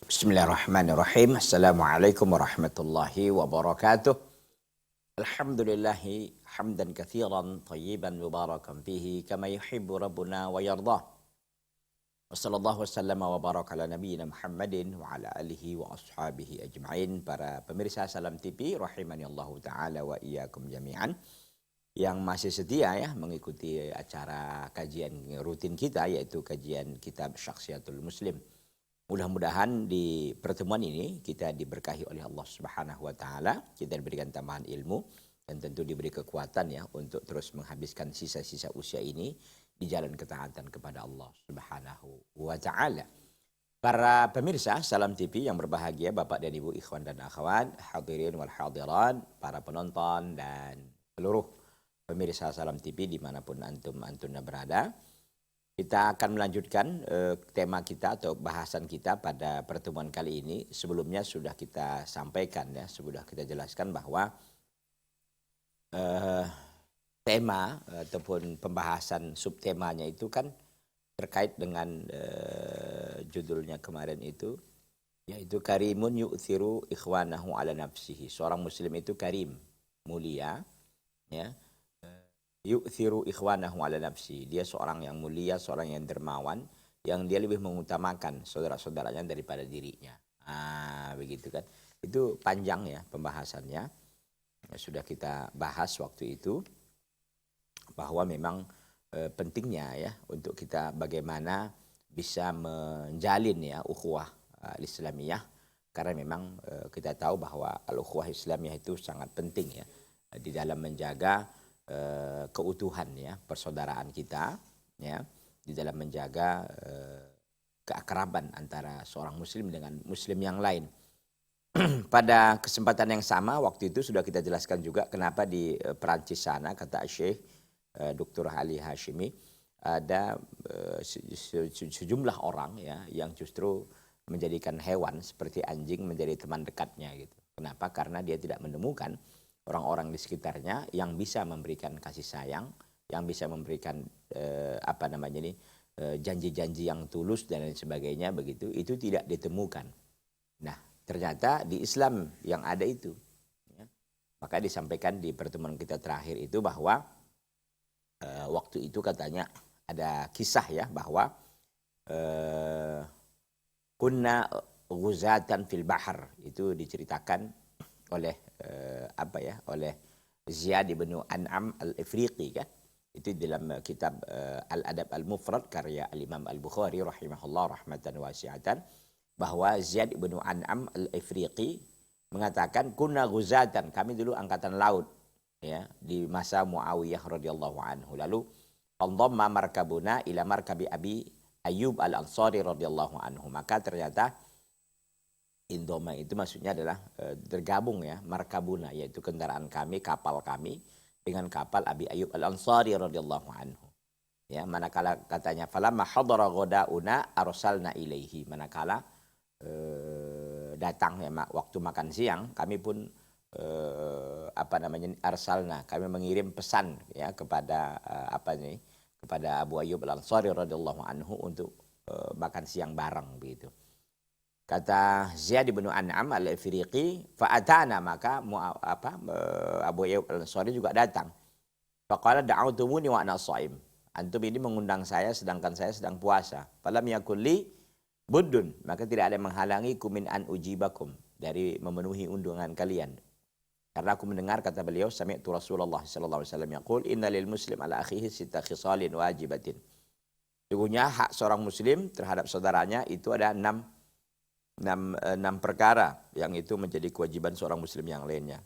Bismillahirrahmanirrahim. Assalamualaikum warahmatullahi wabarakatuh. Alhamdulillahi hamdan katsiran tayyiban mubarakan fihi kama yuhibbu rabbuna wa yardah. Wa sallallahu wasallama wa baraka ala nabiyyina Muhammadin wa ala alihi wa ashabihi ajma'in. Para pemirsa Salam TV rahimani Allah taala wa iyyakum jami'an yang masih setia ya mengikuti acara kajian rutin kita, yaitu kajian kitab Syakhsiyatul Muslim. Mudah-mudahan di pertemuan ini kita diberkahi oleh Allah Subhanahu wa taala, kita diberikan tambahan ilmu dan tentu diberi kekuatan ya untuk terus menghabiskan sisa-sisa usia ini di jalan ketaatan kepada Allah Subhanahu wa taala. Para pemirsa Salam TV yang berbahagia, Bapak dan Ibu, ikhwan dan akhwat, hadirin wal hadirat, para penonton dan seluruh pemirsa Salam TV dimanapun antum berada. Kita akan melanjutkan tema kita atau bahasan kita pada pertemuan kali ini. Sebelumnya sudah kita sampaikan ya, sudah kita jelaskan bahwa tema ataupun pembahasan subtemanya itu kan terkait dengan judulnya kemarin itu, yaitu karimun yu'thiru ikhwanahu ala nafsihi. Seorang muslim itu karim, mulia ya. Yu'thiru ikhwanahu ala nafsi. Dia seorang yang mulia, seorang yang dermawan, yang dia lebih mengutamakan saudara-saudaranya daripada dirinya. Begitu kan. Itu panjang ya pembahasannya. Sudah kita bahas waktu itu bahwa memang pentingnya ya untuk kita bagaimana bisa menjalin ya ukhuwah Islamiyah, karena memang kita tahu bahwa al-ukhuwah Islamiyah itu sangat penting ya di dalam menjaga keutuhan ya persaudaraan kita ya, di dalam menjaga keakraban antara seorang muslim dengan muslim yang lain. Pada kesempatan yang sama waktu itu sudah kita jelaskan juga kenapa di Perancis sana, kata Syekh Dr. Ali Hashimi, ada sejumlah orang ya yang justru menjadikan hewan seperti anjing menjadi teman dekatnya gitu. Kenapa? Karena dia tidak menemukan orang-orang di sekitarnya yang bisa memberikan kasih sayang, yang bisa memberikan janji-janji yang tulus dan lain sebagainya begitu. Itu tidak ditemukan. Nah, ternyata di Islam yang ada itu. Ya. Maka disampaikan di pertemuan kita terakhir itu bahwa waktu itu katanya ada kisah ya bahwa kunna ghuzatan fil bahar, itu diceritakan oleh oleh Ziyad bin An'am al-Ifriqi kan. Itu dalam kitab Al-Adab Al-Mufrad karya Al-Imam Al-Bukhari rahimahullah rahmatan wasi'atan, bahwa Ziyad bin An'am al-Ifriqi mengatakan kunna ghuzatan, kami dulu angkatan laut ya di masa Muawiyah radhiyallahu anhu. Lalu pandhamma markabuna ila markabi Abi Ayyub Al-Ansari radhiyallahu anhu. Maka ternyata indoma itu maksudnya adalah tergabung ya, markabuna, yaitu kendaraan kami, kapal kami dengan kapal Abi Ayyub Al-Ansari radhiyallahu anhu. Ya, manakala katanya falamma hadara ghadauna arsalna ilaihi, manakala datang ya waktu makan siang, kami pun arsalna, kami mengirim pesan ya kepada kepada Abu Ayyub Al-Ansari radhiyallahu anhu untuk makan siang bareng begitu. Kata Ziyad bin An'am al-Ifriqi, fa'atana, maka Abu Ayyub al-Ansari juga datang. Faqala da'autumuni wa ana shaim. Antum ini mengundang saya sedangkan saya sedang puasa. Falam yakul li buddun, maka tidak ada yang menghalangiku min an ujibakum, dari memenuhi undangan kalian. Karena aku mendengar, kata beliau, sami'tu Rasulullah sallallahu alaihi wasallam yaqul inna lil muslim ala akhihi sitta khisalin wajibatin. Sesungguhnya hak seorang muslim terhadap saudaranya itu ada enam perkara yang itu menjadi kewajiban seorang muslim yang lainnya.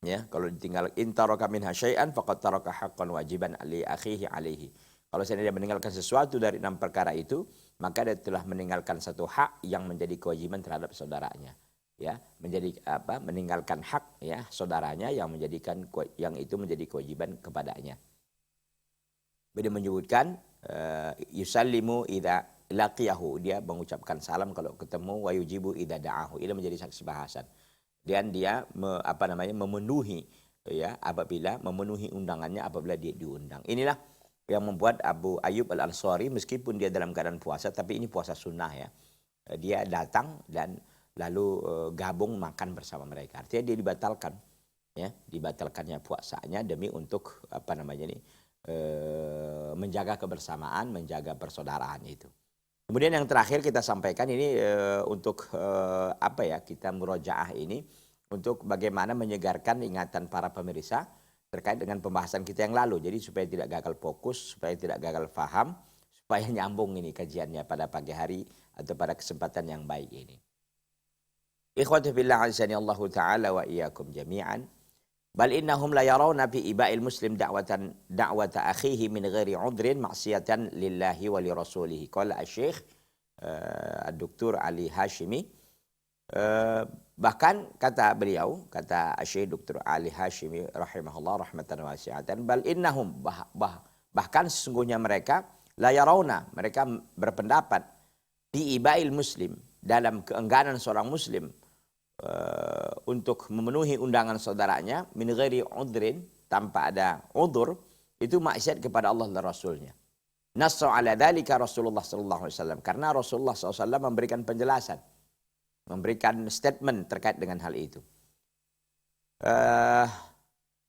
Ya, kalau ditinggal intaraka minha syai'an faqad taraka haqqan wajiban li akhihi alaihi. Kalau dia meninggalkan sesuatu dari 6 perkara itu, maka dia telah meninggalkan satu hak yang menjadi kewajiban terhadap saudaranya. Ya, meninggalkan hak ya saudaranya yang itu menjadi kewajiban kepadanya. Beliau menyebutkan yusallimu idza laqiyahu, dia mengucapkan salam kalau ketemu, wa yujibu idza da'ahu, ini menjadi saksi bahasan. Dan dia memenuhi ya apabila memenuhi undangannya apabila dia diundang. Inilah yang membuat Abu Ayyub Al-Ansari meskipun dia dalam keadaan puasa, tapi ini puasa sunnah ya. Dia datang dan lalu gabung makan bersama mereka. Artinya dia dibatalkan ya, dibatalkannya puasanya demi untuk menjaga kebersamaan, menjaga persaudaraan itu. Kemudian yang terakhir kita sampaikan ini untuk kita murojaah ini untuk bagaimana menyegarkan ingatan para pemirsa terkait dengan pembahasan kita yang lalu. Jadi supaya tidak gagal fokus, supaya tidak gagal paham, supaya nyambung ini kajiannya pada pagi hari atau pada kesempatan yang baik ini. Ikhwati fillah azani Allah taala wa iyyakum jami'an. Bal innahum la yarawna fi iba'il muslim da'wata akhihi min ghairi 'udrin ma'siyatan lillahi wa li rasulih. Qala Asy-Syaikh Dr. Ali Hashimi, bahkan kata beliau, kata Asy-Syaikh Dr. Ali Hashimi rahimahullah rahmatan wasi'atan, bal innahum bahkan sesungguhnya mereka la yarawna, mereka berpendapat fi iba'il muslim, dalam keengganan seorang muslim untuk memenuhi undangan saudaranya min ghairi udrin, tanpa ada udzur, itu maksiat kepada Allah dan Rasulnya. Nassa ala dzalika Rasulullah sallallahu alaihi wasallam, karena Rasulullah SAW memberikan penjelasan, memberikan statement terkait dengan hal itu.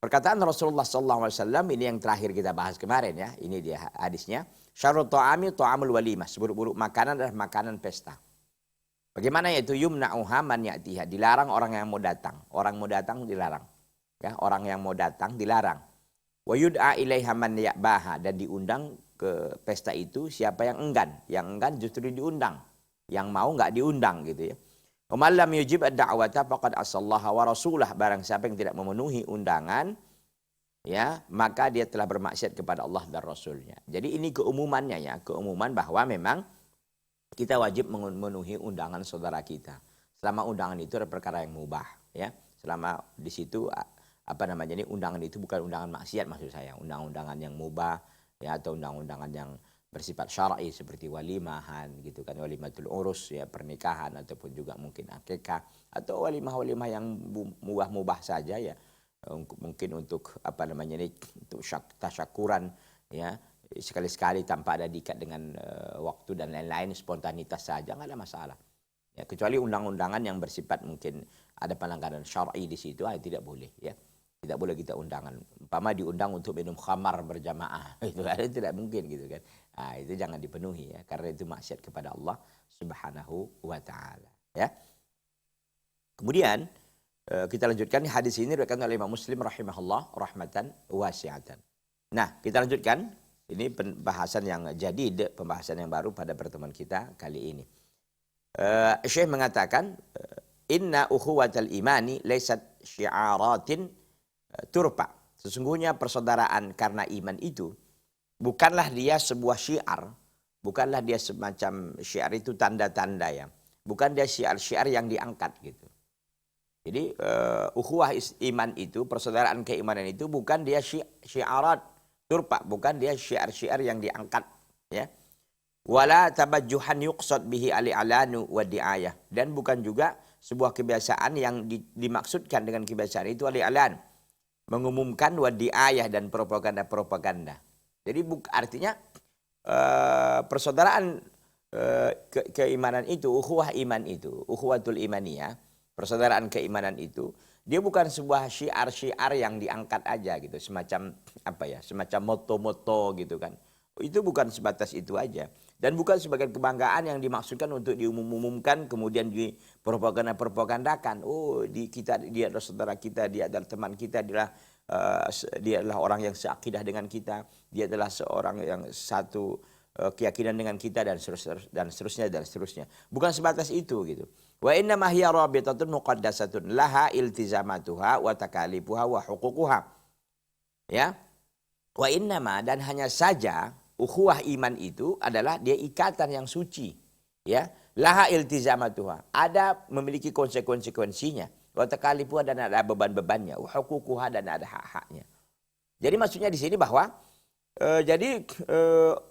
Perkataan Rasulullah sallallahu alaihi wasallam ini yang terakhir kita bahas kemarin ya, ini dia hadisnya. Syarrut ta'ami ta'amul walimah, seburuk-buruk makanan adalah makanan pesta. Bagaimana yaitu yumna'uha man ya'tiha, dilarang orang yang mau datang. Orang mau datang dilarang. Ya, orang yang mau datang dilarang. Wa yud'a ilaiha man ya'baha, dan diundang ke pesta itu siapa yang enggan. Yang enggan justru diundang. Yang mau enggak diundang gitu ya. Wa man lam yujib ad-da'wata faqad asallaha wa rasulah, barang siapa yang tidak memenuhi undangan ya, maka dia telah bermaksiat kepada Allah dan Rasulnya. Jadi ini keumumannya ya, keumuman bahwa memang kita wajib memenuhi undangan saudara kita. Selama undangan itu adalah perkara yang mubah, ya. Selama di situ ini undangan itu bukan undangan maksiat maksud saya, undang-undangan yang mubah, ya, atau undang-undangan yang bersifat syar'i seperti walimahan, gitu kan, walimatul urus, ya, pernikahan, ataupun juga mungkin akikah, atau walimah-walimah yang mubah-mubah saja, ya, mungkin untuk untuk tasyakuran, ya. Sekali-sekali tanpa ada diikat dengan waktu dan lain-lain, spontanitas saja, nggak ada masalah. Ya, kecuali undang-undangan yang bersifat mungkin ada pelanggaran syar'i di situ, tidak boleh. Ya, tidak boleh kita undangan. Umpama diundang untuk minum khamar berjamaah, itu tidak mungkin gitu kan. Nah, itu jangan dipenuhi ya, karena itu maksiat kepada Allah Subhanahu wa Ta'ala. Ya. Kemudian kita lanjutkan hadis ini diriwayatkan oleh Imam Muslim rahimahullah rahmatan wasi'atan. Nah, kita lanjutkan. Ini pembahasan yang jadid, pembahasan yang baru pada pertemuan kita kali ini. Syekh mengatakan, inna ukhuwatal imani laysat syi'aratin turpa. Sesungguhnya persaudaraan karena iman itu bukanlah dia sebuah syiar, bukanlah dia semacam syiar itu tanda-tanda ya. Bukan dia syiar-syiar yang diangkat gitu. Jadi ukhuwah iman itu, persaudaraan keimanan itu bukan dia syiarat turpa, bukan dia syiar-syiar yang diangkat ya. Wala tabajjuhan yuqsad bihi al-i'lanu wa di'ayah, dan bukan juga sebuah kebiasaan yang dimaksudkan dengan kebiasaan itu al-i'lan, mengumumkan, wa di'ayah, dan propaganda-propaganda. Jadi artinya persaudaraan keimanan itu, ukhuwah iman itu, ukhuwatul imaniyah, persaudaraan keimanan itu, dia bukan sebuah syiar-syiar yang diangkat aja gitu, semacam semacam moto-moto gitu kan. Itu bukan sebatas itu aja, dan bukan sebagai kebanggaan yang dimaksudkan untuk diumumkan kemudian dipropaganda-propagandakan. Oh, dia adalah saudara kita, dia adalah teman kita, dia adalah orang yang seakidah dengan kita, dia adalah seorang yang satu keyakinan dengan kita, dan seterusnya. Bukan sebatas itu gitu. Wa inna ma hiya rabitatun muqaddasatun laha iltizamatuha wa takalifuha wa huququha. Ya. Wa inna ma, dan hanya saja ukhuwah iman itu adalah dia ikatan yang suci, ya. Laha iltizamatuha, ada memiliki konsekuensinya. Wa takalifuha, dan ada beban-bebannya. Wa huququha, dan ada hak-haknya. Jadi maksudnya di sini bahwa Jadi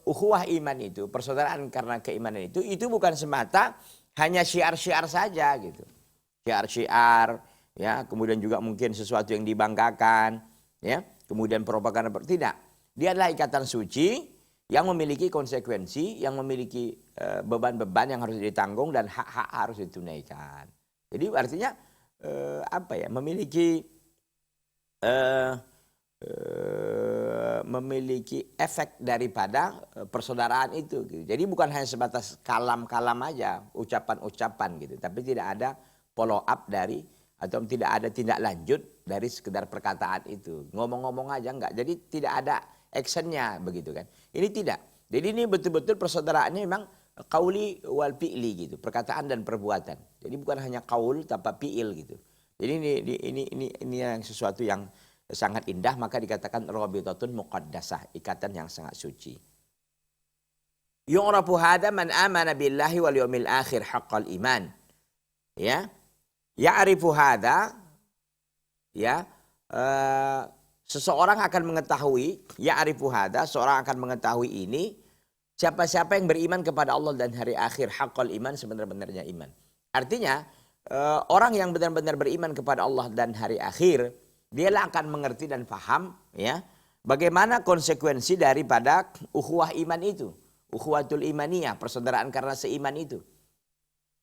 ukhuwah iman itu, persaudaraan karena keimanan itu bukan semata hanya syiar-syiar saja gitu. Syiar-syiar, ya, kemudian juga mungkin sesuatu yang dibanggakan, ya, kemudian propaganda, tidak. Dia adalah ikatan suci yang memiliki konsekuensi, yang memiliki beban-beban yang harus ditanggung dan hak-hak harus ditunaikan. Jadi artinya memiliki memiliki efek daripada persaudaraan itu gitu. Jadi bukan hanya sebatas kalam-kalam aja, ucapan-ucapan gitu, tapi tidak ada follow up dari atau tidak ada tindak lanjut dari sekedar perkataan itu. Ngomong-ngomong aja enggak. Jadi tidak ada actionnya begitu kan. Ini tidak. Jadi ini betul-betul persaudaraannya memang qauli wal fi'li gitu, perkataan dan perbuatan. Jadi bukan hanya qaul tanpa fi'il gitu. Jadi ini yang sesuatu yang sangat indah, maka dikatakan rabitatun muqaddasah, ikatan yang sangat suci. Yu'rafu hadha man amana billahi wal yawmil akhir haqqal iman. Ya. Ya'rifu hadha, ya, seseorang akan mengetahui, ya'rifu hadha, seorang akan mengetahui ini, siapa-siapa yang beriman kepada Allah dan hari akhir haqqal iman, sebenar-benarnya iman. Artinya orang yang benar-benar beriman kepada Allah dan hari akhir, dialah akan mengerti dan paham, ya, bagaimana konsekuensi daripada ukhuwah iman itu, ukhuwatul imaniyah, persaudaraan karena seiman itu.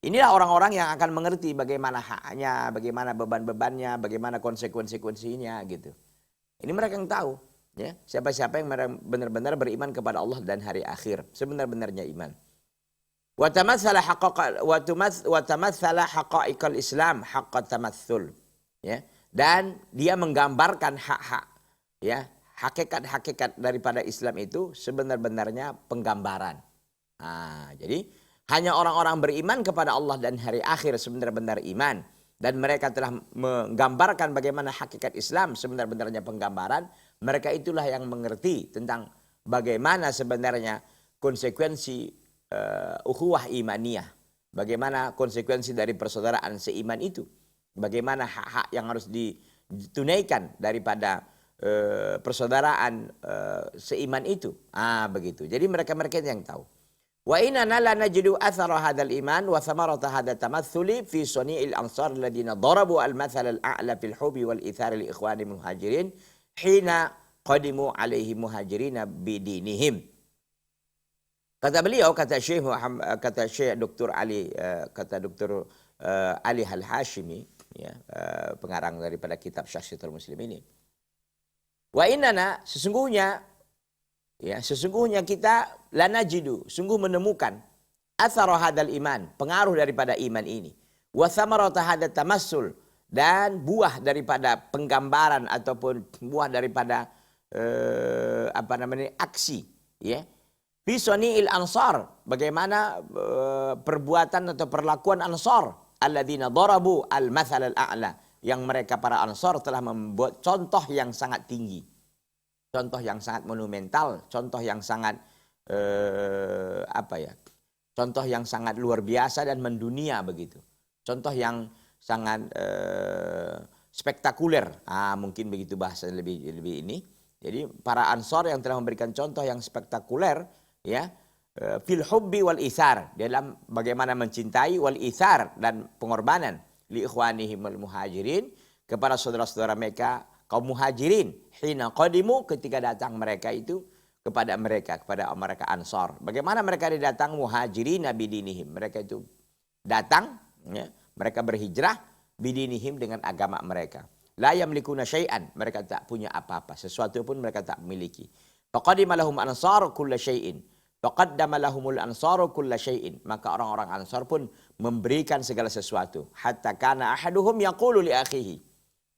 Inilah orang-orang yang akan mengerti bagaimana haknya, bagaimana beban-bebannya, bagaimana konsekuensi-konsekuensinya gitu. Ini mereka yang tahu, ya, siapa-siapa yang benar-benar beriman kepada Allah dan hari akhir, sebenar-benarnya iman. Wa tamatsala haqa'iqal Islam haqqat tamatsul, ya. Dan dia menggambarkan hak-hak, ya, hakikat-hakikat daripada Islam itu sebenar-benarnya penggambaran. Nah, jadi hanya orang-orang beriman kepada Allah dan hari akhir sebenar-benar iman, dan mereka telah menggambarkan bagaimana hakikat Islam sebenar-benarnya penggambaran, mereka itulah yang mengerti tentang bagaimana sebenarnya konsekuensi ukhuwah imaniyah, bagaimana konsekuensi dari persaudaraan seiman itu. Bagaimana hak-hak yang harus ditunaikan daripada persaudaraan seiman itu. Begitu. Jadi mereka-mereka yang tahu. Wa inna la najidu athara hadzal iman wa thamarata hadzal tamatsuli fi suni'il ansar alladziina darabu al-mathal al-a'la fil hubbi wal ithar li ikhwani muhajirin hina qadimu alaihi muhajirina bidinihim. Kata beliau, kata Syekh Dr. Ali, kata Dr. Ali Al-Hashimi, ya, pengarang daripada kitab Syakhsiyatul Muslim ini. Wa innana, sesungguhnya kita lanajidu, sungguh menemukan athara hadal iman, pengaruh daripada iman ini. Wa thamarata hadat tamassul, dan buah daripada penggambaran ataupun buah daripada aksi, ya. Fi suni'il ansar, bagaimana perbuatan atau perlakuan ansar alladzina darabu al-mathal al-a'la, yang mereka para ansar telah membuat contoh yang sangat tinggi, contoh yang sangat monumental, contoh yang sangat contoh yang sangat luar biasa dan mendunia begitu, contoh yang sangat spektakuler, mungkin begitu bahasa lebih ini. Jadi para ansar yang telah memberikan contoh yang spektakuler, ya, fil hubbi wal ithar, dalam bagaimana mencintai, wal ithar, dan pengorbanan, li ikhwanihim wal muhajirin, kepada saudara-saudara mereka kaum muhajirin, hina qadimu, ketika datang mereka itu kepada mereka ansar. Bagaimana mereka datang muhajirin bidinihim, mereka itu datang, ya, mereka berhijrah bidinihim, dengan agama mereka. La yamlikuna syai'an, mereka tak punya apa-apa, sesuatu pun mereka tak miliki. Faqadima lahum ansar kulla syai'in, faqaddama lahumul ansaru kulla syai'in, maka orang-orang ansar pun memberikan segala sesuatu. Hatta kana ahaduhum yaqulu li akhihi,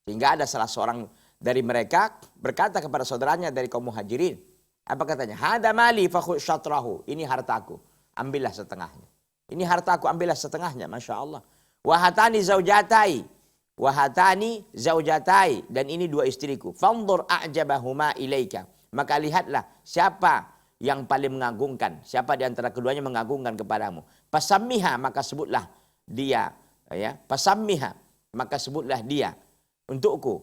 sehingga ada salah seorang dari mereka berkata kepada saudaranya dari kaum muhajirin, apa katanya? Hada mali fakhu syatrahu, ini hartaku, ambillah setengahnya. Ini hartaku, ambillah setengahnya, Masya Allah. Wahatani zaujatai, dan ini dua istriku. Fanzur a'jabahuma ilaika, maka lihatlah siapa yang paling mengagungkan, siapa di antara keduanya mengagungkan kepadamu. Pasammiha, maka sebutlah dia, ya. Pasammiha, maka sebutlah dia untukku.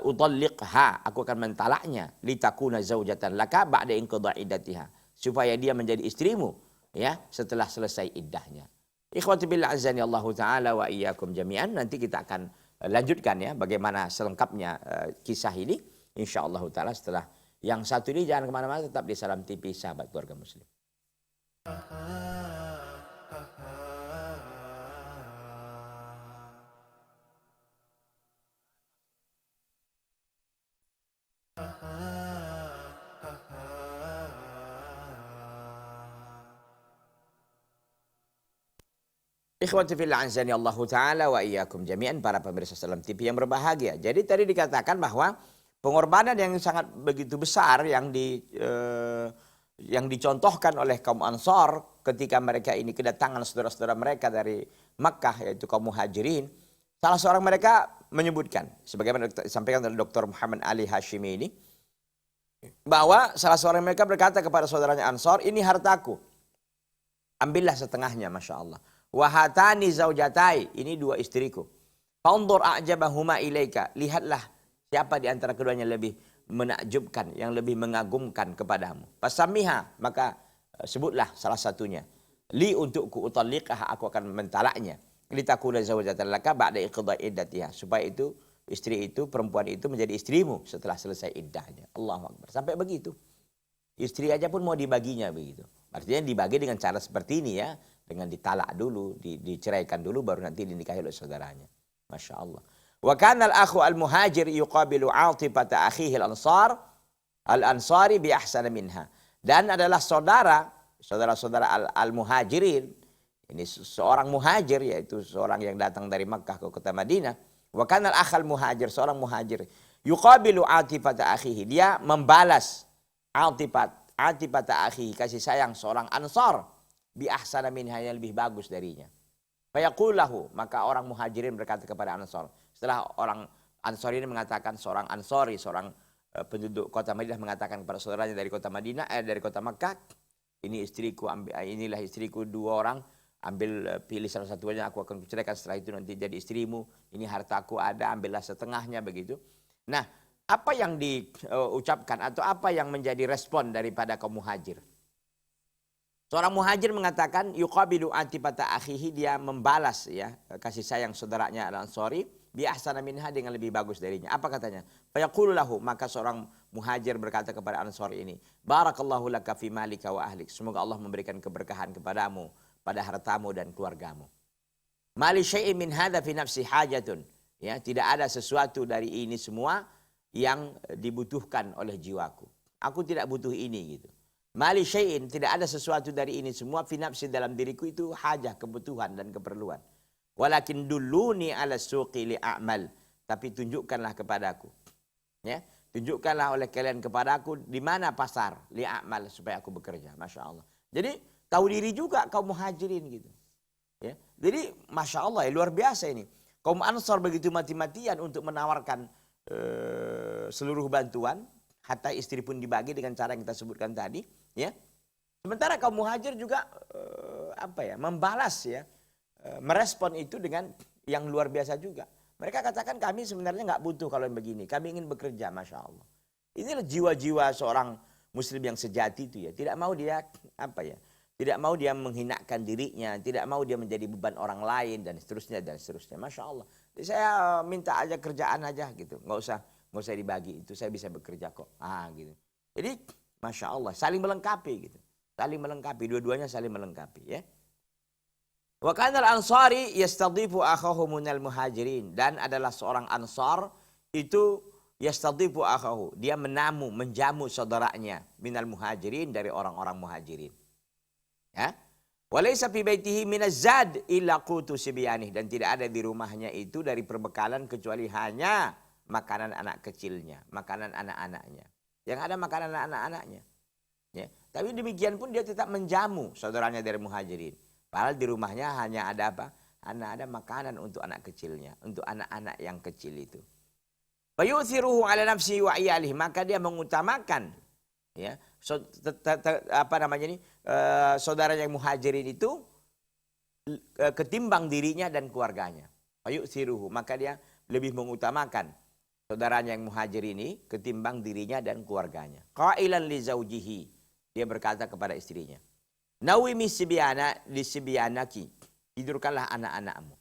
utalliqha, aku akan mentalaknya, litakuna zaujatan laka ba'da inqidha iddatiha, supaya dia menjadi istrimu ya setelah selesai iddahnya. Ikhwati billah azani Allah taala wa iyyakum jami'an. Nanti kita akan lanjutkan ya bagaimana selengkapnya kisah ini insyaallah taala setelah yang satu ini. Jangan kemana-mana, tetap di Salam TV sahabat keluarga muslim. Ikhwati fillah azani Allah taala wa iyyakum jami'an, para pemirsa Salam TV yang berbahagia. Jadi tadi dikatakan bahwa pengorbanan yang sangat begitu besar yang dicontohkan oleh kaum Ansar ketika mereka ini kedatangan saudara-saudara mereka dari Makkah, yaitu kaum Muhajirin. Salah seorang mereka menyebutkan, sebagaimana disampaikan oleh Dr. Muhammad Ali Hashimi ini, bahwa salah seorang mereka berkata kepada saudaranya Ansar, ini hartaku, ambillah setengahnya, Masya Allah. Wahatani zaujatai, ini dua istriku. Fanzur a'jabahuma ilaika, lihatlah siapa di antara keduanya lebih menakjubkan, yang lebih mengagumkan kepadamu. Pasamiha, maka sebutlah salah satunya. Li untukku, utalliqah, aku akan mentalaknya. Litakuna zaujatan laka ba'da iqdha iddatiha, supaya itu istri itu, perempuan itu menjadi istrimu setelah selesai iddahnya. Allahu Akbar. Sampai begitu. Istri aja pun mau dibaginya begitu. Artinya dibagi dengan cara seperti ini ya. Dengan ditalak dulu, diceraikan dulu, baru nanti dinikahi oleh saudaranya. Masya Allah. Wa kana al-akhu al-muhajir yuqabilu 'atifata akhihi al-ansari bi ahsana minha. Dan adalah saudara-saudara al-muhajirin. Ini seorang muhajir, yaitu seorang yang datang dari Makkah ke kota Madinah. Wa kana al-akh al-muhajir, seorang muhajir. Yuqabilu 'atifata akhihi. Dia membalas atifata akhihi, kasih sayang seorang Ansar. Bi ahsana minha, yang lebih bagus darinya. Fayaqul lahu, maka orang muhajirin berkata kepada Ansar. Setelah orang Ansar ini mengatakan, seorang Ansari, seorang penduduk kota Madinah mengatakan kepada saudaranya dari kota Madinah, dari kota Makkah, ini istriku, inilah istriku, dua orang, ambil pilih salah satunya, aku akan kuceraikan, setelah itu nanti jadi istrimu. Ini hartaku ada, ambillah setengahnya, begitu. Nah, apa yang diucapkan atau apa yang menjadi respon daripada kaum muhajir? Seorang muhajir mengatakan yuqabilu atibata akhihi, dia membalas ya kasih sayang saudaranya Al-Ansari bi ahsana minha, dengan lebih bagus darinya. Apa katanya? Fayaqulu lahu, maka seorang muhajir berkata kepada Ansari ini, barakallahu laka fi malika wa ahlik, semoga Allah memberikan keberkahan kepadamu pada hartamu dan keluargamu. Mali syai'in min hadza fi nafsi hajatun, ya, tidak ada sesuatu dari ini semua yang dibutuhkan oleh jiwaku. Aku tidak butuh ini gitu. Mali syai'in, tidak ada sesuatu dari ini semua, fi nafsi, dalam diriku itu hajah, kebutuhan dan keperluan. Walakin dulluni ala suqi li'amal, tapi tunjukkanlah kepadaku. Ya, tunjukkanlah oleh kalian kepadaku di mana pasar li'amal, supaya aku bekerja. Masya Allah. Jadi tahu diri juga kaum muhajirin gitu. Ya, jadi Masya Allah ya, luar biasa ini. Kaum Ansar begitu mati-matian untuk menawarkan seluruh bantuan. Hatta istri pun dibagi dengan cara yang kita sebutkan tadi, ya. Sementara kaum muhajir juga membalas ya, merespon itu dengan yang luar biasa juga. Mereka katakan, kami sebenarnya nggak butuh kalau yang begini, kami ingin bekerja, Masya Allah. Inilah jiwa-jiwa seorang muslim yang sejati itu ya. Tidak mau dia tidak mau dia menghinakan dirinya, tidak mau dia menjadi beban orang lain dan seterusnya dan seterusnya. Masya Allah. Jadi saya minta aja kerjaan aja gitu, nggak usah dibagi, itu saya bisa bekerja kok. Gitu. Jadi Masya Allah, saling melengkapi gitu. Saling melengkapi, dua-duanya saling melengkapi ya. Wa kana al-ansari yastadhifu akhahu minal muhajirin, dan adalah seorang Ansar itu yastadhifu akhahu, dia menjamu saudaranya minal muhajirin, dari orang-orang muhajirin. Ya. Wa laysa fi baitihi minaz zad illa qutu sibyanih, dan tidak ada di rumahnya itu dari perbekalan kecuali hanya makanan anak kecilnya, makanan anak-anaknya. Yang ada makanan anak-anaknya. Ya. Tapi demikian pun dia tetap menjamu saudaranya dari muhajirin. Padahal di rumahnya hanya ada apa? Hanya ada makanan untuk anak kecilnya, untuk anak-anak yang kecil itu. Fayuthiruhu ala nafsi wa iyalih, maka dia mengutamakan ya, saudaranya yang muhajirin itu ketimbang dirinya dan keluarganya. Fayuthiruhu, maka dia lebih mengutamakan saudaranya yang muhajir ini ketimbang dirinya dan keluarganya. Qailan li zaujihi, dia berkata kepada istrinya, nawimi sibyana li sibyanaki, tidurkanlah anak-anakmu.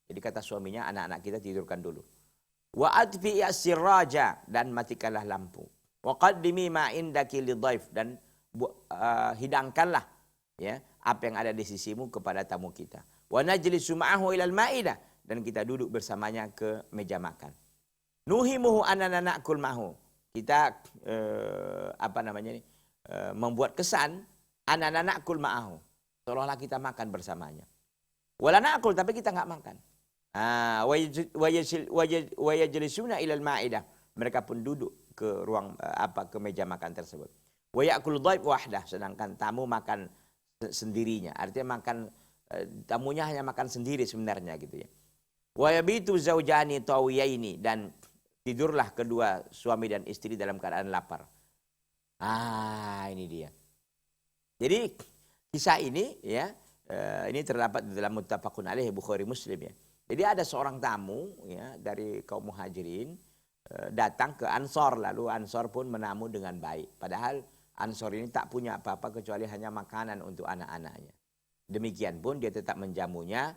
Jadi kata suaminya, anak-anak kita tidurkan dulu. Wa adfi as-siraja, dan matikanlah lampu. Wa qaddimi ma indaki lidhaif, dan hidangkanlah ya apa yang ada di sisimu kepada tamu kita. Wa najlisu ma'ahu ilal ma'idah, dan kita duduk bersamanya ke meja makan. Nuhimuhu anana na'kul ma'hu, kita membuat kesan anana na'kul ma'ahu, seolah-olah kita makan bersamanya. Wala na'kul, tapi kita enggak makan. Wa yajlisuna ilal ma'idah, mereka pun duduk ke ruang ke meja makan tersebut. Wa ya'kul dhaif wahdah, sedangkan tamu makan sendirinya. Artinya makan tamunya hanya makan sendiri sebenarnya gitu ya. Wa yabitu zaujani tawiyaini, dan tidurlah kedua suami dan istri dalam keadaan lapar. Ini dia. Jadi kisah ini ya, ini terdapat di dalam muttafaqun alaih Bukhari Muslim ya. Jadi ada seorang tamu ya dari kaum muhajirin datang ke Ansor, lalu Ansor pun menamu dengan baik. Padahal Ansor ini tak punya apa-apa kecuali hanya makanan untuk anak-anaknya. Demikian pun dia tetap menjamunya.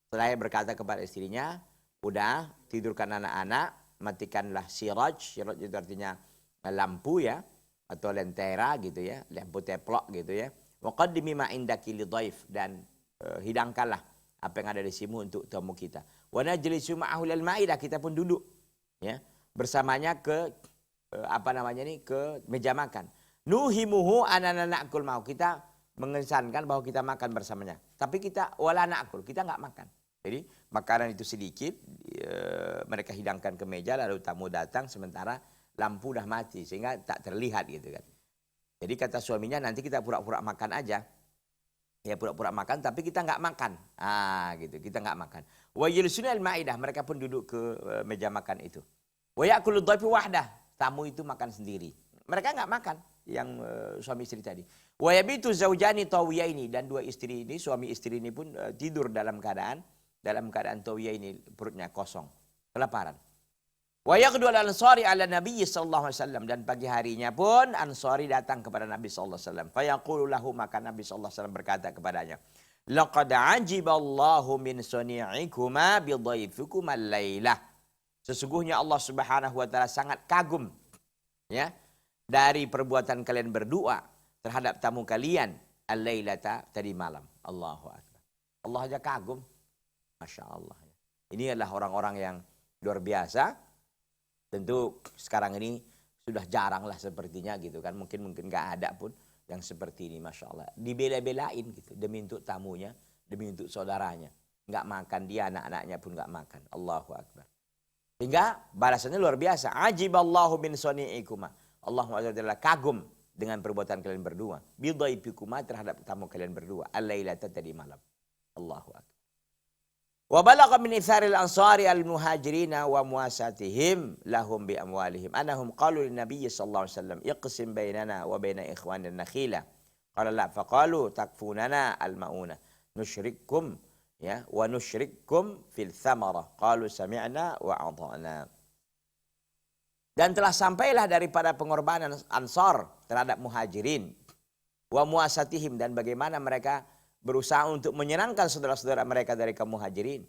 Setelah berkata kepada istrinya, udah tidurkan anak-anak, matikanlah siraj. Siraj itu artinya lampu ya, atau lentera gitu ya, lampu teplok gitu ya. Wa qaddimi ma indaki lidhaif, dan hidangkanlah apa yang ada di sini untuk tamu kita. Wa najlisu ma'ahu lil ma'idah, kita pun duduk ya bersamanya ke ke meja makan. Nuhimuhu anana na'kul ma'ahu, kita mengesankan bahwa kita makan bersamanya. Tapi kita wala na'kul, kita enggak makan. Jadi makanan itu sedikit, mereka hidangkan ke meja, lalu tamu datang sementara lampu udah mati sehingga tak terlihat gitu kan. Jadi kata suaminya, nanti kita pura-pura makan aja. Ya pura-pura makan tapi kita enggak makan. Gitu, kita enggak makan. Wa yajlisuna al-ma'idah, mereka pun duduk ke meja makan itu. Wa ya'kulu dhaifu wahdah, tamu itu makan sendiri. Mereka enggak makan, yang suami istri tadi. Wa yabitu zaujani tawiyaini, dan dua istri ini, suami istri ini pun tidur dalam keadaan tawiya ini, perutnya kosong, kelaparan. Wa yaqdu al-ansari ala Nabi sallallahu alaihi wasallam, dan pagi harinya pun Ansari datang kepada Nabi sallallahu alaihi wasallam. Fa yaqulu lahu, maka Nabi sallallahu alaihi wasallam berkata kepadanya, laqad ajiballahu min suni'ikuma bi dhaifikuma al-lailah. Sesungguhnya Allah Subhanahu wa taala sangat kagum ya dari perbuatan kalian berdua terhadap tamu kalian al-lailata, tadi malam. Allahu akbar. Allah aja kagum. Masya Allah. Ini adalah orang-orang yang luar biasa. Tentu sekarang ini sudah jarang lah sepertinya gitu kan. Mungkin nggak ada pun yang seperti ini, Masya Allah. Dibela-belain gitu demi untuk tamunya, demi untuk saudaranya. Nggak makan dia, anak-anaknya pun nggak makan. Allahu akbar. Sehingga balasannya luar biasa. Ajiballahu min soni'ikuma. Allah SWT kagum dengan perbuatan kalian berdua. Bidhaifikuma, terhadap tamu kalian berdua. Al-lailata, tadi malam. Allahu akbar. Wa balagha min itsaril ansari al-muhajirina wa muasatihim lahum bi amwalihim annahum qalu lin nabiy sallallahu alaihi wasallam iqsim bainana wa baina ikhwanina nakhila qala la faqalu takfunana al-mauna nusyrikum ya wa nusyrikum fil thamara qalu sami'na wa ata'na. Dan telah sampailah daripada pengorbanan Ansar terhadap muhajirin wa muasatihim, dan bagaimana mereka berusaha untuk menyenangkan saudara-saudara mereka dari kaum muhajirin.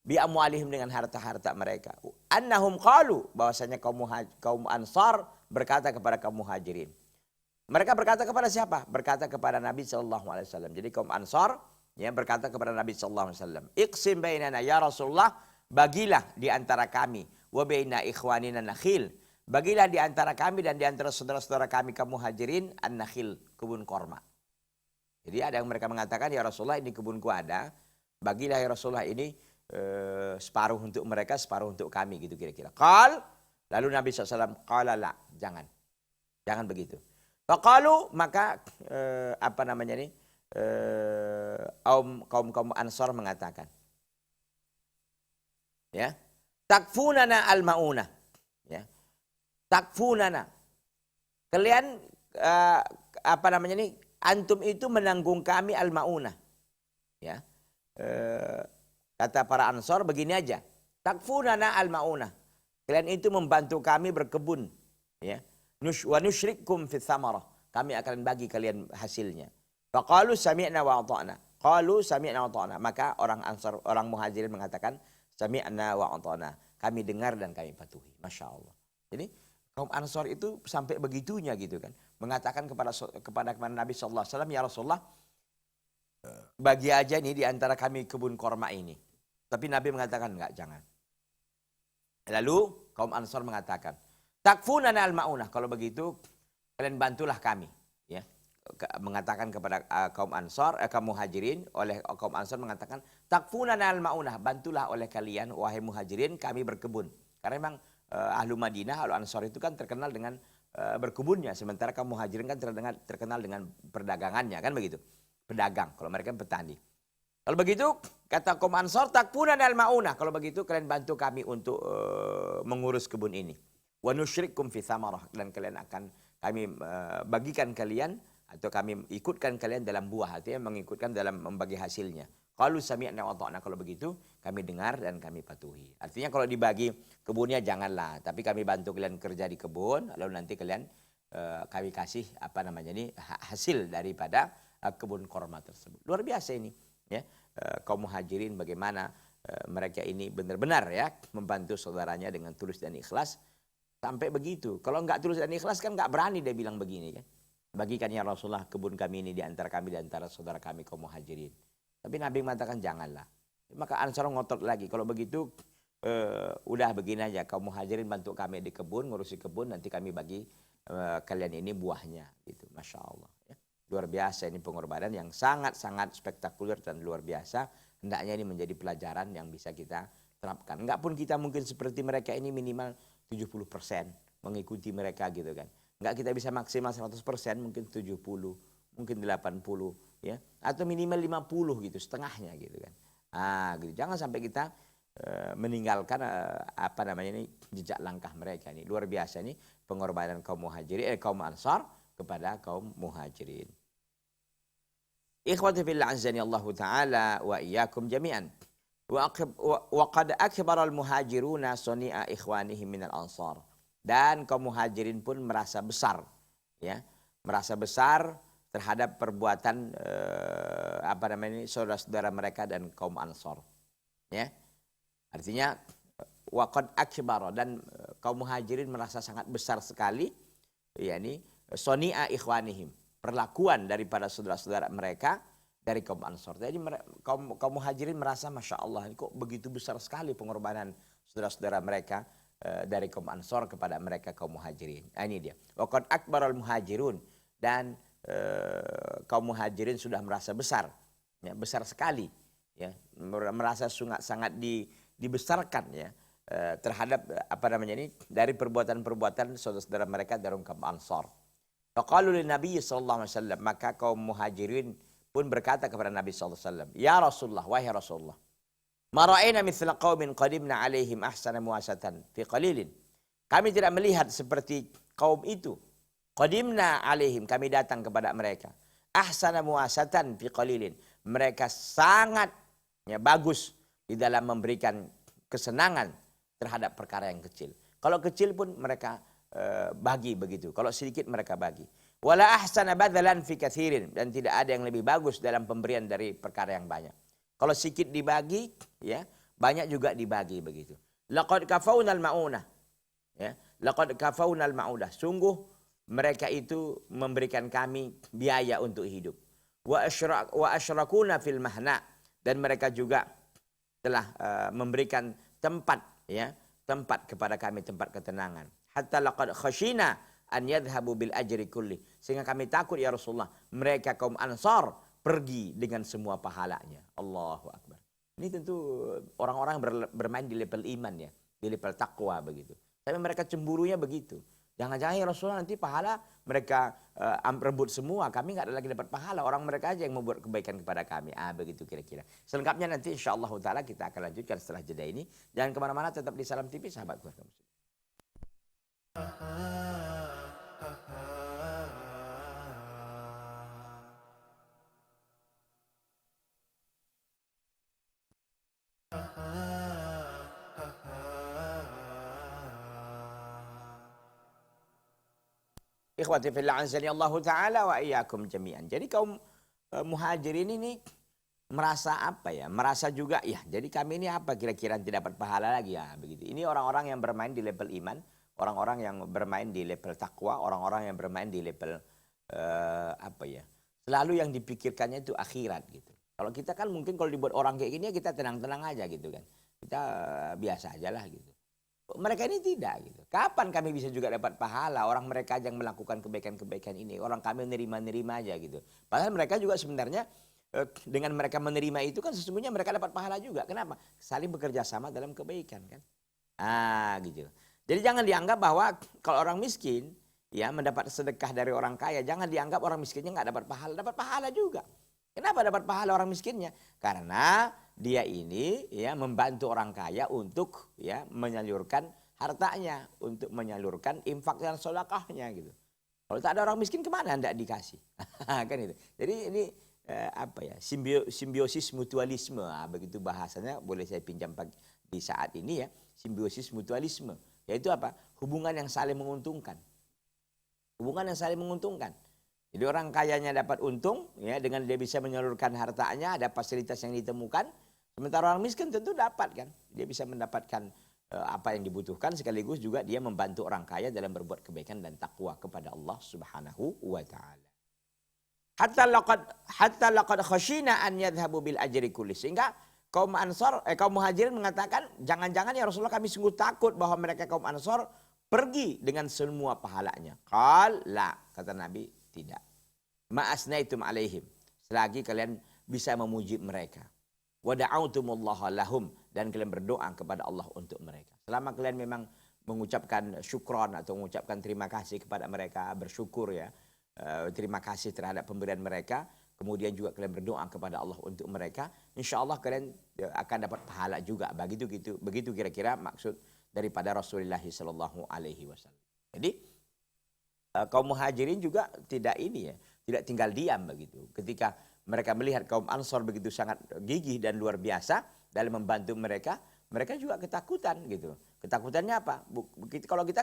Bi amwalihim, dengan harta-harta mereka. Annahum qalu, bahwasanya kaum Ansar berkata kepada kaum muhajirin. Mereka berkata kepada siapa? Berkata kepada Nabi SAW. Jadi kaum Ansar ya berkata kepada Nabi SAW. Iqsim bainana ya Rasulullah, bagilah di antara kami. Wa baina ikhwanina nakhil, bagilah di antara kami dan di antara saudara-saudara kami kaum muhajirin an-nakhil, kebun korma. Jadi ada yang mereka mengatakan, ya Rasulullah ini kebunku ada, bagilah ya Rasulullah ini separuh untuk mereka, separuh untuk kami, gitu kira-kira. Lalu Nabi SAW, qala la, jangan begitu. Faqalu, maka kaum Ansar mengatakan, ya, takfunana al-maunah, ya, takfunana, kalian antum itu menanggung kami al-maunah. Ya. Kata para Ansar begini aja. Takfunana al-maunah. Kalian itu membantu kami berkebun. Ya. Wa nusyrikum fi thamarah. Kami akan bagi kalian hasilnya. Faqalu sami'na wa ata'na. Qalu sami'na wa ata'na. Maka orang Ansar, orang Muhajirin mengatakan sami'na wa ata'na. Kami dengar dan kami patuhi. Masya Allah. Jadi kaum Ansar itu sampai begitunya gitu kan. Mengatakan kepada Nabi SAW, ya Rasulullah, bagi aja nih di antara kami kebun korma ini. Tapi Nabi mengatakan enggak, jangan. Lalu kaum Ansar mengatakan, takfunana al-ma'unah. Kalau begitu kalian bantulah kami. Ya. Mengatakan kepada kaum Ansar, kaum Muhajirin, oleh kaum Ansar mengatakan, takfunana al-ma'unah. Bantulah oleh kalian, wahai Muhajirin, kami berkebun. Karena memang ahlu Madinah, ahlu Ansar itu kan terkenal dengan berkebunnya. Sementara kaum Muhajirin kan terkenal dengan perdagangannya, kan begitu. Pedagang, kalau mereka petani. Kalau begitu, kata kaum Ansar, takfunana al-ma'unah. Kalau begitu kalian bantu kami untuk mengurus kebun ini. Wa nusyrikum fi thamarah, dan kalian akan kami bagikan kalian atau kami ikutkan kalian dalam buah, artinya mengikutkan dalam membagi hasilnya. Qalu sami'na wa ata'na. Kalau begitu kami dengar dan kami patuhi. Artinya kalau dibagi kebunnya janganlah, tapi kami bantu kalian kerja di kebun, lalu nanti kalian kami kasih apa namanya ini hasil daripada kebun korma tersebut. Luar biasa ini, ya. Kaum Muhajirin bagaimana mereka ini benar-benar ya membantu saudaranya dengan tulus dan ikhlas. Sampai begitu. Kalau enggak tulus dan ikhlas kan enggak berani dia bilang begini kan. Bagikan ya Rasulullah kebun kami ini di antara kami, di antara saudara kami kaum Muhajirin. Tapi Nabi mengatakan janganlah. Maka Ansar ngotot lagi. Kalau begitu udah begini aja, kaum Muhajirin bantu kami di kebun, ngurusi kebun, nanti kami bagi kalian ini buahnya gitu. Masya Allah. Ya. Luar biasa ini pengorbanan yang sangat-sangat spektakuler dan luar biasa. Hendaknya ini menjadi pelajaran yang bisa kita terapkan. Enggak pun kita mungkin seperti mereka ini minimal 70% mengikuti mereka gitu kan. Enggak kita bisa maksimal 100%, mungkin 70, mungkin 80 ya. Atau minimal 50 gitu, setengahnya gitu kan. Gitu. Jangan sampai kita meninggalkan apa namanya ini jejak langkah mereka ini. Luar biasa nih pengorbanan kaum Muhajirin kaum Ansar kepada kaum Muhajirin. Ikhwati fillah azani Allah taala wa iyyakum jami'an. Wa qad akbara al-muhajiruna sani'a ikhwanihim minal ansar. Dan kaum Muhajirin pun merasa besar ya, merasa besar terhadap perbuatan apa namanya ini saudara-saudara mereka dan kaum Ansar. Ya. Artinya wa qad akbara, dan kaum Muhajirin merasa sangat besar sekali yakni sani'a ikhwanihim, perlakuan daripada saudara-saudara mereka dari kaum Ansar. Jadi kaum Muhajirin merasa Masya Allah, kok begitu besar sekali pengorbanan saudara-saudara mereka dari kaum Ansar kepada mereka kaum Muhajirin. Ini dia. Waqad akbaral muhajirun, dan kaum Muhajirin sudah merasa besar, ya, besar sekali, ya, merasa sangat dibesarkan ya terhadap apa namanya ini dari perbuatan-perbuatan saudara-saudara mereka dari kaum Ansar. Faqalu lin Nabi sallallahu alaihi wasallam, maka kaum Muhajirin pun berkata kepada Nabi SAW, ya Rasulullah, wahai Rasulullah, ma ra'ayna mithla qaumin qadimna alaihim ahsana muasatan fi qalilin. Kami tidak melihat seperti kaum itu. Qadimna alaihim, kami datang kepada mereka. Ahsana muasatan fi qalilin. Mereka sangat ya, bagus di dalam memberikan kesenangan terhadap perkara yang kecil. Kalau kecil pun mereka bagi begitu. Kalau sedikit mereka bagi. Wala ahsana badzalan fi katsirin, dan tidak ada yang lebih bagus dalam pemberian dari perkara yang banyak. Kalau sedikit dibagi, ya, banyak juga dibagi begitu. Laqad kafaunal maunah. Ya, laqad kafaunal maunah. Sungguh mereka itu memberikan kami biaya untuk hidup. Wa asyrakuna fil mahna, dan mereka juga telah memberikan tempat ya, tempat kepada kami, tempat ketenangan. Hatta laqad khashina an yadhhabu bil ajri kulli, sehingga kami takut ya Rasulullah mereka kaum Ansar pergi dengan semua pahalanya. Allahu Akbar. Ini tentu orang-orang bermain di level iman ya, di level takwa begitu. Tapi mereka cemburunya begitu. Jangan-jangan ya Rasulullah nanti pahala mereka rebut semua, kami nggak ada lagi dapat pahala, orang mereka aja yang membuat kebaikan kepada kami. Begitu kira-kira. Selengkapnya nanti insyaallah taala kita akan lanjutkan setelah jeda ini. Jangan kemana-mana, tetap di Salam TV sahabat keluarga muslim. Ikhwati fillah azanillahu ta'ala wa iyyakum jami'an. Jadi kaum muhajirin ini merasa apa ya? Merasa juga ya, jadi kami ini apa kira-kira tidak dapat pahala lagi ya begitu. Ini orang-orang yang bermain di level iman, orang-orang yang bermain di level takwa, orang-orang yang bermain di level apa ya? Selalu yang dipikirkannya itu akhirat gitu. Kalau kita kan mungkin kalau dibuat orang kayak gini ya kita tenang-tenang aja gitu kan. Kita biasa aja lah gitu. Mereka ini tidak gitu. Kapan kami bisa juga dapat pahala? Orang mereka yang melakukan kebaikan-kebaikan ini. Orang kami nerima-nerima aja gitu. Padahal mereka juga sebenarnya dengan mereka menerima itu kan sesungguhnya mereka dapat pahala juga. Kenapa? Saling bekerja sama dalam kebaikan kan. Gitu. Jadi jangan dianggap bahwa kalau orang miskin ya mendapat sedekah dari orang kaya, jangan dianggap orang miskinnya nggak dapat pahala. Dapat pahala juga. Kenapa dapat pahala orang miskinnya? Karena dia ini ya membantu orang kaya untuk ya menyalurkan hartanya, untuk menyalurkan infak dan sedekahnya gitu. Kalau tak ada orang miskin kemana hendak dikasih? Kan itu. Jadi ini apa ya? Simbiosis mutualisme, begitu bahasanya boleh saya pinjam di saat ini ya. Simbiosis mutualisme, yaitu apa? Hubungan yang saling menguntungkan. Hubungan yang saling menguntungkan. Jadi orang kayanya dapat untung ya dengan dia bisa menyalurkan hartanya, ada fasilitas yang ditemukan. Sementara orang miskin tentu dapat kan. Dia bisa mendapatkan apa yang dibutuhkan sekaligus juga dia membantu orang kaya dalam berbuat kebaikan dan takwa kepada Allah Subhanahu wa taala. Hatta laqad khashina an yadhhabu bil ajri kulli. Sehingga kaum Muhajirin mengatakan, jangan-jangan ya Rasulullah kami sungguh takut bahwa mereka kaum Ansor pergi dengan semua pahalanya. La, kata Nabi, tidak. Ma'asnaitum alaihim. Selagi kalian bisa memuji mereka. Wa da'autumullaha lahum, dan kalian berdoa kepada Allah untuk mereka. Selama kalian memang mengucapkan syukron atau mengucapkan terima kasih kepada mereka, bersyukur ya, terima kasih terhadap pemberian mereka, kemudian juga kalian berdoa kepada Allah untuk mereka, insya Allah kalian akan dapat pahala juga. Begitu kira-kira maksud daripada Rasulullah Sallallahu Alaihi Wasallam. Jadi kaum muhajirin juga tidak tinggal diam begitu. Ketika mereka melihat kaum Ansor begitu sangat gigih dan luar biasa dalam membantu mereka, mereka juga ketakutan gitu. Ketakutannya apa? Kalau kita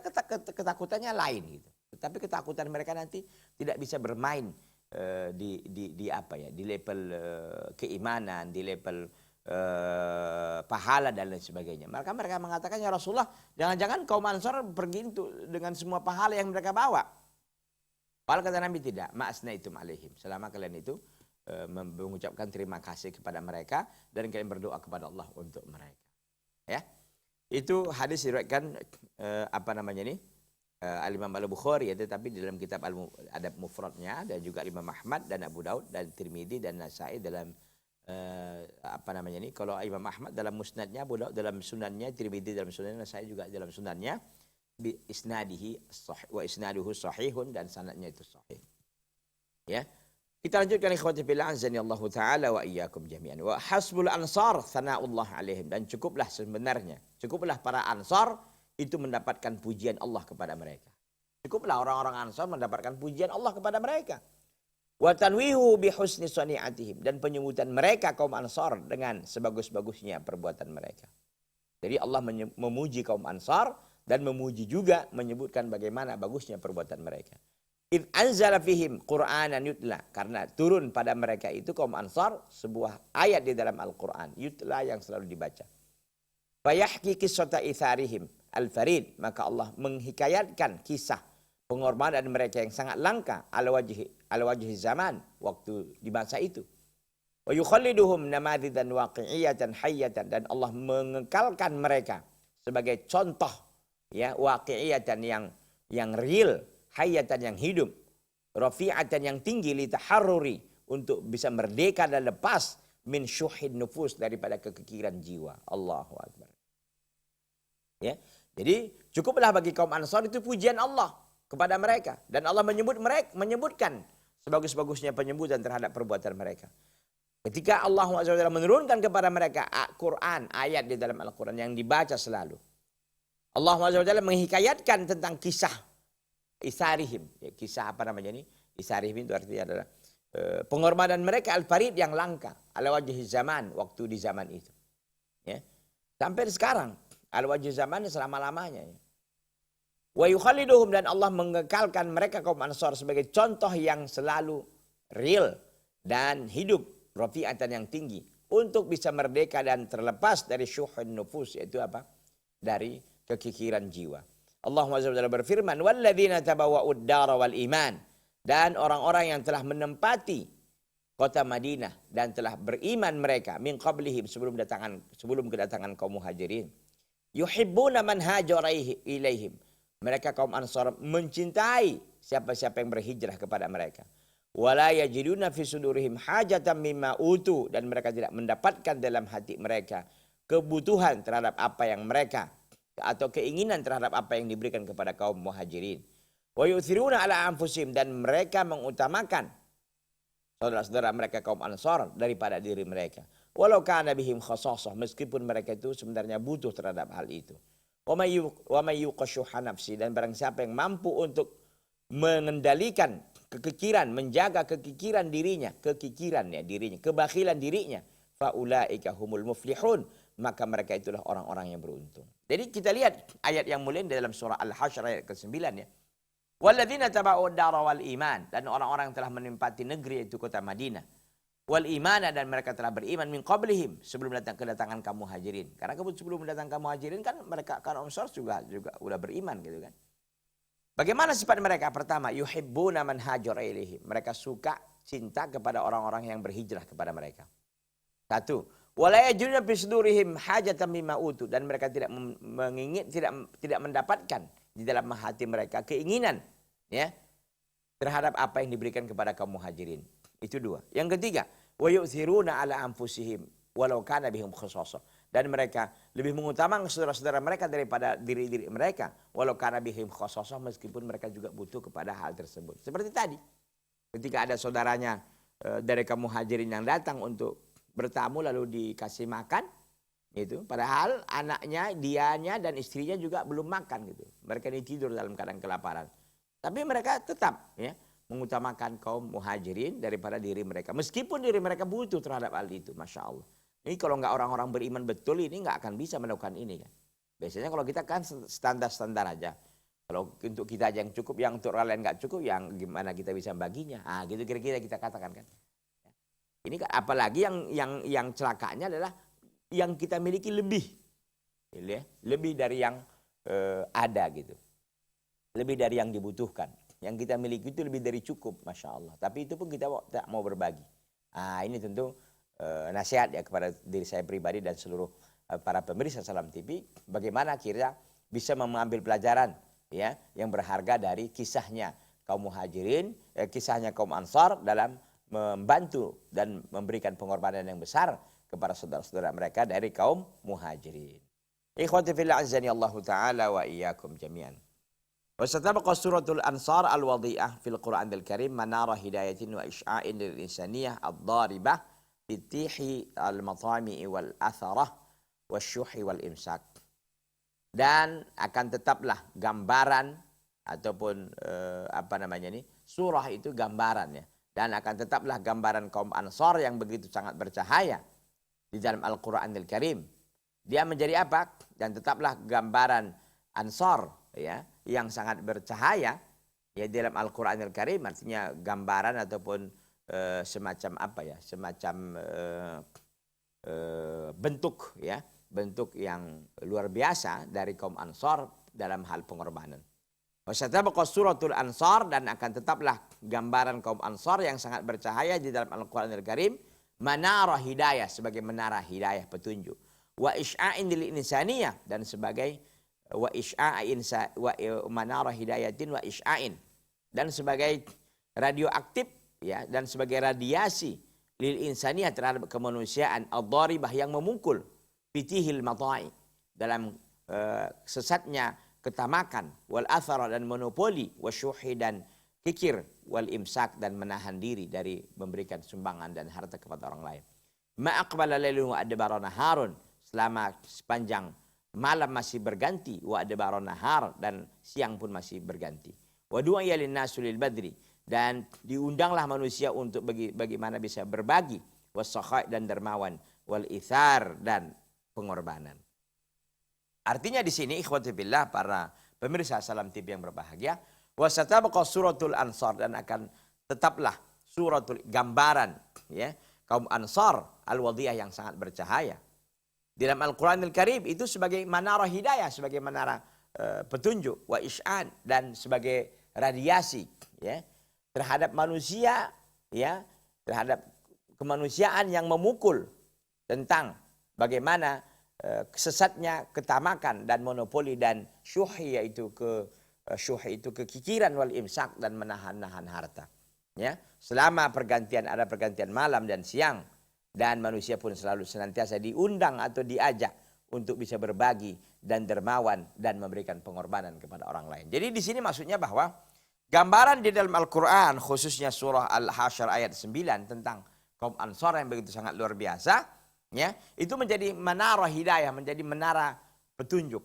ketakutannya lain gitu. Tapi ketakutan mereka nanti tidak bisa bermain di level keimanan, di level pahala dan lain sebagainya. Maka mereka mengatakan, ya Rasulullah, jangan-jangan kaum Ansor pergi dengan semua pahala yang mereka bawa. Padahal kata Nabi tidak, ma'asnaitum alaihim. Selama kalian itu mengucapkan terima kasih kepada mereka dan kalian berdoa kepada Allah untuk mereka. Ya. Itu hadis diriwayatkan Al-Imam Al-Bukhari, tetapi di dalam kitab Adab Mufradnya, dan juga Imam Ahmad dan Abu Daud dan Tirmidzi dan Nasai dalam kalau Imam Ahmad dalam musnadnya, Abu Daud dalam sunannya, Tirmidzi dalam sunannya, Nasai juga dalam sunannya, bi isnadihi sahih wa isnaduhu sahihun, dan sanadnya itu sahih. Ya. Kita lanjutkan ikhwati fillah azanillahu taala wa iyyakum jami'an. Wa hasbul ansar sana'ullah alaihim, dan cukuplah para ansar itu mendapatkan pujian Allah kepada mereka. Cukuplah orang-orang Ansar mendapatkan pujian Allah kepada mereka. Wa tanwihu bi husni sani'atihim, dan penyebutan mereka kaum Ansar dengan sebagus-bagusnya perbuatan mereka. Jadi Allah memuji kaum Ansar dan memuji juga menyebutkan bagaimana bagusnya perbuatan mereka. Id anzala fihim Qur'anan yutla, karena turun pada mereka itu kaum Ansar sebuah ayat di dalam Al-Qur'an, yutla, yang selalu dibaca. Fayahki qissata itharihim al-farid, maka Allah menghikayatkan kisah pengorbanan mereka yang sangat langka ala wajhi zaman, waktu di masa itu. Wa yukhalliduhum namadhidan waqi'iyatan hayyatan, dan Allah mengekalkan mereka sebagai contoh ya waqi'iyatan yang real, hayyatan yang hidup, rafi'atan yang tinggi, litaharruri, untuk bisa merdeka dan lepas min syuhid nufus, daripada kekikiran jiwa. Allahu Akbar. Ya, jadi cukuplah bagi kaum Ansar itu pujian Allah kepada mereka, dan Allah menyebutkan sebagus-bagusnya penyebutan terhadap perbuatan mereka. Ketika Allah SWT menurunkan kepada mereka Al-Quran, ayat di dalam Al-Quran yang dibaca selalu, Allah SWT menghikayatkan tentang kisah isarihim, ya, kisah isarihim itu artinya adalah pengorbanan mereka al-farid, yang langka, ala wajhi zaman, waktu di zaman itu. Ya. Sampai sekarang al-wajhi zaman selama-lamanya. Ya. Wa yukhaliduhum, dan Allah mengekalkan mereka kaum Ansar sebagai contoh yang selalu real dan hidup rafi'atan yang tinggi untuk bisa merdeka dan terlepas dari syuhun nufus, yaitu apa? Dari kekikiran jiwa. Allah SWT berfirman, walladzina tabawwa'ud dara wal iman, dan orang-orang yang telah menempati kota Madinah dan telah beriman mereka min qablihim, sebelum kedatangan kaum muhajirin, yuhibbuna man hajara ilaihim, mereka kaum Ansar mencintai siapa-siapa yang berhijrah kepada mereka. Wala yajiduna fi sudurihim hajatan mimma utu, dan mereka tidak mendapatkan dalam hati mereka kebutuhan terhadap apa yang mereka, atau keinginan terhadap apa yang diberikan kepada kaum muhajirin. Wa yu'thiruna ala anfusihim, dan mereka mengutamakan saudara-saudara mereka kaum Ansar daripada diri mereka. Walau kana bihim khasasah, meskipun mereka itu sebenarnya butuh terhadap hal itu. Wa may yuqashuha nafsi, dan barang siapa yang mampu untuk mengendalikan kekikiran, menjaga kekikiran dirinya, kebakhilan dirinya, faulaika humul muflihun, maka mereka itulah orang-orang yang beruntung. Jadi kita lihat ayat yang mulia dalam surah Al-Hasyr ayat ke-9 ya. Walladzina taba'u ad-dara wal iman, dan orang-orang yang telah menempati negeri yaitu kota Madinah. Wal imana, dan mereka telah beriman min qablihim, sebelum kedatangan kaum muhajirin. Karena sebelum datang kaum muhajirin kan mereka kaum Ansar juga udah beriman gitu kan. Bagaimana sifat mereka? Pertama, yuhibbuna man hajara ilaihim, mereka suka, cinta kepada orang-orang yang berhijrah kepada mereka. Satu, wala yajiduna fi sudurihim hajatan mimma utu, dan mereka tidak mendapatkan di dalam hati mereka keinginan ya terhadap apa yang diberikan kepada kaum muhajirin. Itu dua. Yang ketiga, wa yu'thiruna ala anfusihim walau kana bihim khasasah, dan mereka lebih mengutamakan saudara-saudara mereka daripada diri-diri mereka, walau kana bihim khasasah, meskipun mereka juga butuh kepada hal tersebut. Seperti tadi, ketika ada saudaranya dari kaum muhajirin yang datang untuk bertamu lalu dikasih makan itu, padahal anaknya, dianya dan istrinya juga belum makan gitu. Mereka ini tidur dalam keadaan kelaparan. Tapi mereka tetap ya mengutamakan kaum muhajirin daripada diri mereka, meskipun diri mereka butuh terhadap hal itu. Masya Allah. Ini kalau nggak orang-orang beriman betul ini nggak akan bisa melakukan ini kan. Biasanya kalau kita kan standar-standar aja. Kalau untuk kita aja yang cukup, yang untuk orang lain nggak cukup, yang gimana kita bisa baginya? Ah, gitu kira-kira kita katakan kan. Ini kan apalagi yang celakanya adalah yang kita miliki lebih, ya, lebih dari yang ada gitu, lebih dari yang dibutuhkan. Yang kita miliki itu lebih dari cukup, masya Allah. Tapi itu pun kita tak mau berbagi. Ah, ini tentu nasihat ya kepada diri saya pribadi dan seluruh para pemirsa Salam TV, bagaimana akhirnya bisa mengambil pelajaran ya yang berharga dari kisahnya kaum muhajirin, kisahnya kaum Ansar dalam membantu dan memberikan pengorbanan yang besar kepada saudara-saudara mereka dari kaum muhajirin. Ikhwati fillah azani Allah taala wa iyyakum jami'an. Wa satabaqa suratul Ansar al-wadhi'ah fil Qur'anil Karim manara hidayatin wa isya'in lil insaniyah ad-daribah litihi al-matami wal atharah wasyuhi wal imsak. Dan akan tetaplah gambaran ataupun surah itu gambaran ya. Dan akan tetaplah gambaran kaum Ansar yang begitu sangat bercahaya di dalam Al-Quranil Karim. Dia menjadi apa? Dan tetaplah gambaran Ansar ya yang sangat bercahaya ya dalam Al-Quranil Karim, artinya gambaran ataupun semacam apa ya? Semacam bentuk ya, bentuk yang luar biasa dari kaum Ansar dalam hal pengorbanan. Wasatabaqa suratul Ansar, dan akan tetaplah gambaran kaum Ansar yang sangat bercahaya di dalam Al-Quranil Karim, manara hidayah, sebagai menara hidayah petunjuk, wa isya'in lil insaniyah, dan sebagai wa isya'in wa manara hidayatin wa isya'in, dan sebagai radioaktif ya, dan sebagai radiasi lil insaniyah terhadap kemanusiaan, ad-daribah yang memukul, pitihil mata'i, dalam sesatnya ketamakan, wal athara dan monopoli, wasyuhi dan kikir, wal imsak dan menahan diri dari memberikan sumbangan dan harta kepada orang lain. Ma aqbala lailun wa adbara naharun, selama sepanjang malam masih berganti, wa adbara nahar, dan siang pun masih berganti. Wa du'a lin nasu lil badri, dan diundanglah manusia untuk bagaimana bisa berbagi, wasakha dan dermawan, wal ithar dan pengorbanan. Artinya di sini ikhwati billah para pemirsa Salam TV yang berbahagia. Wa satabqa suratul Ansar, dan akan tetaplah suratul gambaran ya kaum Ansar al-wadiyah yang sangat bercahaya. Di dalam Al-Qur'anul Karim itu sebagai menara hidayah, sebagai menara petunjuk, wa isy'an, dan sebagai radiasi ya terhadap manusia ya, terhadap kemanusiaan yang memukul tentang bagaimana sesatnya ketamakan dan monopoli dan syuhi, yaitu kekikiran wal imsak, dan menahan-nahan harta. Ya, selama ada pergantian malam dan siang, dan manusia pun selalu senantiasa diundang atau diajak untuk bisa berbagi dan dermawan dan memberikan pengorbanan kepada orang lain. Jadi di sini maksudnya bahwa gambaran di dalam Al-Quran, khususnya surah Al-Hasyr ayat 9 tentang kaum Ansar yang begitu sangat luar biasa, ya, itu menjadi menara hidayah, menjadi menara petunjuk,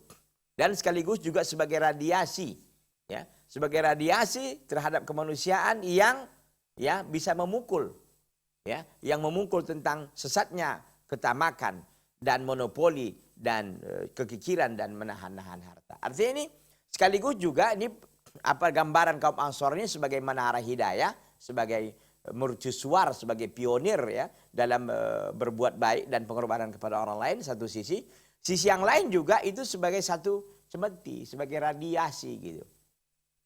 dan sekaligus juga sebagai radiasi, ya, sebagai radiasi terhadap kemanusiaan yang ya bisa memukul, ya, yang memukul tentang sesatnya ketamakan dan monopoli dan kekikiran dan menahan-nahan harta. Artinya ini sekaligus juga ini gambaran kaum Ansar ini sebagai menara hidayah, sebagai mercusuar, sebagai pionir ya dalam berbuat baik dan pengorbanan kepada orang lain satu sisi. Sisi yang lain juga itu sebagai satu cemeti, sebagai radiasi gitu.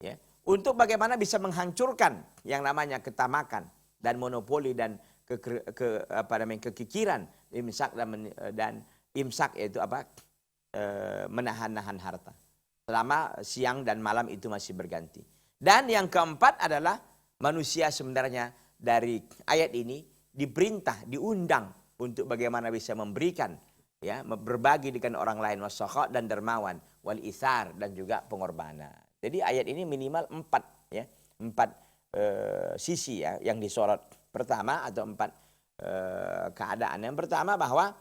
Ya, untuk bagaimana bisa menghancurkan yang namanya ketamakan dan monopoli dan kekikiran, imsak dan imsak, yaitu menahan-nahan harta. Selama siang dan malam itu masih berganti. Dan yang keempat adalah manusia sebenarnya dari ayat ini diperintah, diundang untuk bagaimana bisa memberikan, ya, berbagi dengan orang lain, wasakha, dan dermawan, wal ithar, dan juga pengorbanan. Jadi ayat ini minimal 4 sisi ya yang disorot. Pertama, atau 4 keadaan. Yang pertama bahwa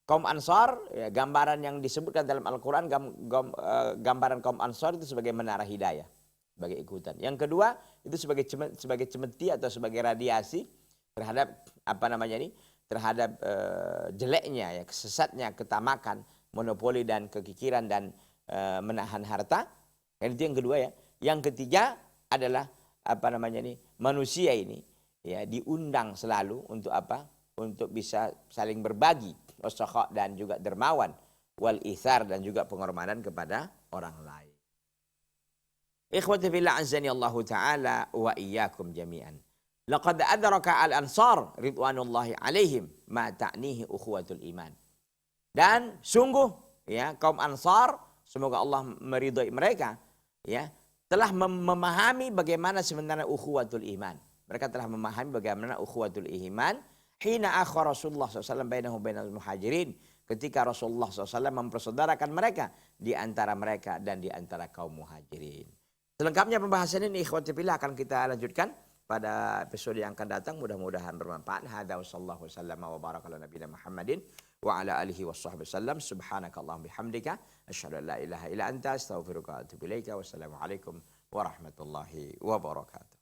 kaum Ansar, ya, gambaran yang disebutkan dalam Al-Quran, gambaran kaum Ansar itu sebagai menara hidayah, sebagai ikutan. Yang kedua itu sebagai cemeti atau sebagai radiasi terhadap terhadap jeleknya, ya, kesesatnya ketamakan, monopoli dan kekikiran dan menahan harta. Itu yang kedua ya. Yang ketiga adalah manusia ini ya diundang selalu untuk untuk bisa saling berbagi, wasakha, dan juga dermawan, wal ithar, dan juga pengorbanan kepada orang lain. Ikhwati fillah azani Allah taala wa iyyakum jami'an. Laqad adraka al-ansar ridwanullahi alaihim ma ta'nihi ukhuwatul iman. Dan sungguh ya kaum Ansar, semoga Allah meridhai mereka, ya, telah memahami bagaimana sebenarnya ukhuwatul iman. Mereka telah memahami bagaimana ukhuwatul iman hina akha Rasulullah SAW bainahu bainal muhajirin, ketika Rasulullah SAW mempersaudarakan mereka di antara mereka dan di antara kaum muhajirin. Selengkapnya pembahasan ini ikhwati fillah akan kita lanjutkan pada episode yang akan datang. Mudah-mudahan bermanfaat. Hadza sallallahu wasallam wa baraka ala nabiyina Muhammadin wa ala alihi washabbihi wasallam. Subhanakallahumma bihamdika asyhadu an la ilaha illa anta astaghfiruka wa atubu ilaika. Wassalamu alaikum warahmatullahi wabarakatuh.